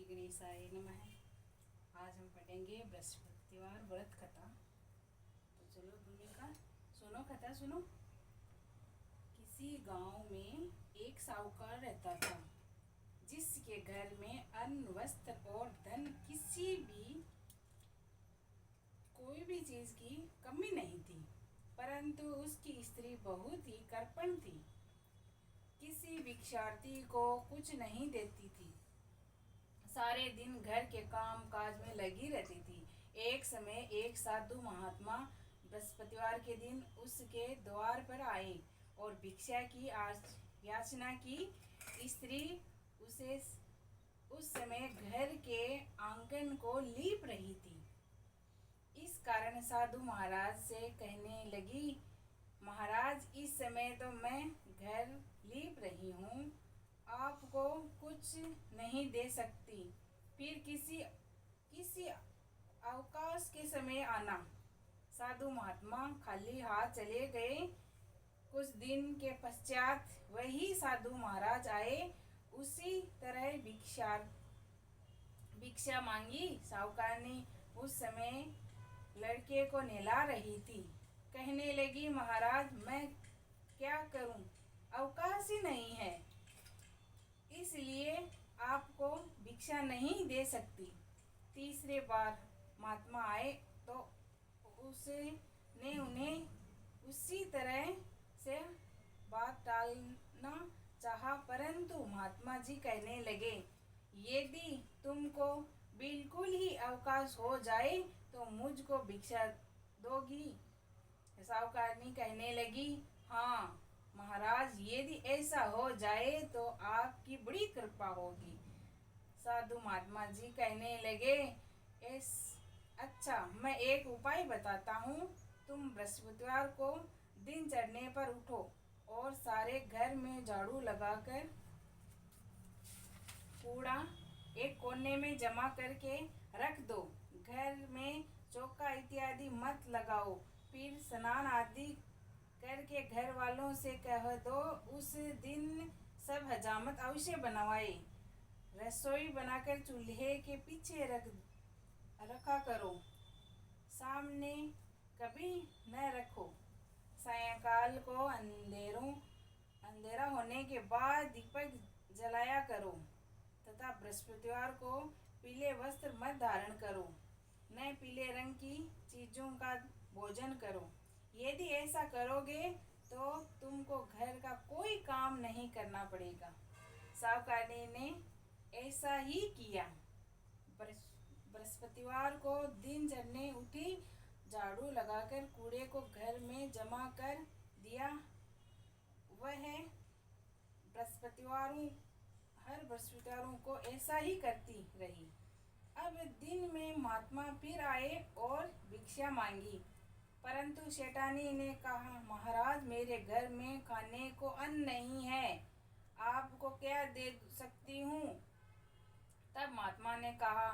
गणेशाय नमः। आज हम पढ़ेंगे बृहस्पतिवार व्रत कथा। तो चलो भूमिका सुनो, कथा सुनो। किसी गांव में एक साहूकार रहता था, जिसके घर में अन्न, वस्त्र और धन किसी भी कोई भी चीज की कमी नहीं थी। परंतु उसकी स्त्री बहुत ही कृपण थी, किसी भिक्षार्थी को कुछ नहीं देती थी। सारे दिन घर के काम काज में लगी रहती थी। एक समय एक साधु महात्मा बृहस्पतिवार के दिन उसके द्वार पर आए और भिक्षा की याचना की। स्त्री उसे उस समय घर के आंगन को लीप रही थी। इस कारण साधु महाराज से कहने लगी, महाराज, इस समय तो मैं घर लीप रही हूँ, आपको कुछ नहीं दे सकती, फिर किसी अवकाश के समय आना। साधु महात्मा खाली हाथ चले गए। कुछ दिन के पश्चात वही साधु महाराज आए। उसी तरह भिक्षा मांगी। साहूकार ने उस समय लड़के को नहला रही थी। कहने लगी, महाराज, मैं क्या करूं, अवकाश ही नहीं है, इसलिए आपको भिक्षा नहीं दे सकती। तीसरे बार महात्मा आए तो उसने उन्हें उसी तरह से बात टालना चाहा, परंतु महात्मा जी कहने लगे, यदि तुमको बिल्कुल ही अवकाश हो जाए तो मुझको भिक्षा दोगी। साहूकारनी कहने लगी, हाँ महाराज, यदि ऐसा हो जाए तो आपकी बड़ी कृपा होगी। साधु महात्मा जी कहने लगे, अच्छा, मैं एक उपाय बताता हूँ। तुम बृहस्पतिवार को दिन चढ़ने पर उठो और सारे घर में झाड़ू लगाकर कूड़ा एक कोने में जमा करके रख दो। घर में चौका इत्यादि मत लगाओ। फिर स्नान आदि करके घर वालों से कह दो, उस दिन सब हजामत अवश्य बनवाए। रसोई बनाकर चूल्हे के पीछे रखा करो, सामने कभी न रखो। सायंकाल को अंधेरा होने के बाद दीपक जलाया करो तथा बृहस्पतिवार को पीले वस्त्र मत धारण करो, न पीले रंग की चीजों का भोजन करो। यदि ऐसा करोगे तो तुमको घर का कोई काम नहीं करना पड़ेगा। साहूकारनी ने ऐसा ही किया। बृहस्पतिवार को दिन चढ़ने उठी, झाड़ू लगाकर कूड़े को घर में जमा कर दिया। वह हर बृहस्पतिवारों को ऐसा ही करती रही। अब दिन में महात्मा फिर आए और भिक्षा मांगी, परंतु सेठानी ने कहा, महाराज, मेरे घर में खाने को अन्न नहीं है, आपको क्या दे सकती हूँ। तब महात्मा ने कहा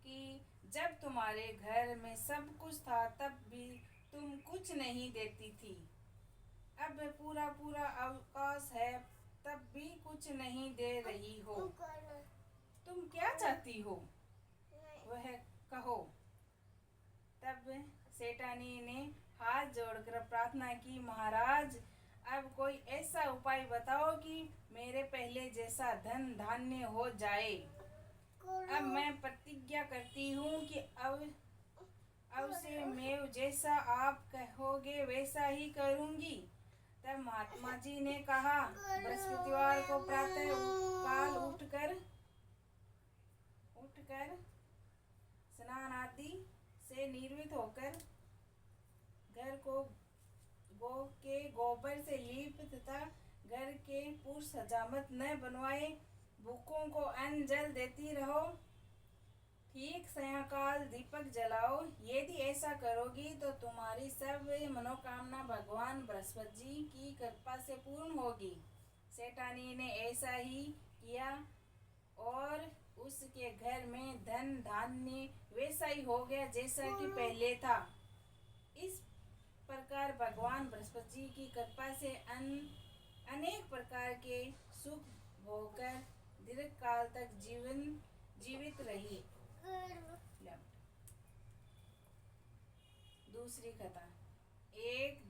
कि जब तुम्हारे घर में सब कुछ था तब भी तुम कुछ नहीं देती थी। अब पूरा अवकाश है, तब भी कुछ नहीं दे रही हो। तुम क्या चाहती हो, वह कहो। तब सेठानी ने हाथ जोड़कर प्रार्थना की, महाराज, अब कोई ऐसा उपाय बताओ कि मेरे पहले जैसा धन धान्य हो जाए। अब मैं प्रतिज्ञा करती हूँ कि अब से मैं जैसा आप कहोगे वैसा ही करूँगी। तब महात्मा जी ने कहा, बृहस्पतिवार को प्रातः काल उठकर स्नान आदि से निर्वित होकर घर को गोबर से लीप तथा घर के पुरुष हजामत न बनवाए। भूखों को अन्न जल देती रहो। ठीक सायंकाल दीपक जलाओ। यदि ऐसा करोगी तो तुम्हारी सब मनोकामना भगवान बृहस्पति जी की कृपा से पूर्ण होगी। सेठानी ने ऐसा ही किया और उसके घर में धन धान्य वैसा ही हो गया जैसा कि पहले था। इस प्रकार भगवान बृहस्पति जी की कृपा से अनेक प्रकार के सुख भोगकर दीर्घ काल तक जीवन जीवित रही। लेफ्ट। दूसरी कथा। एक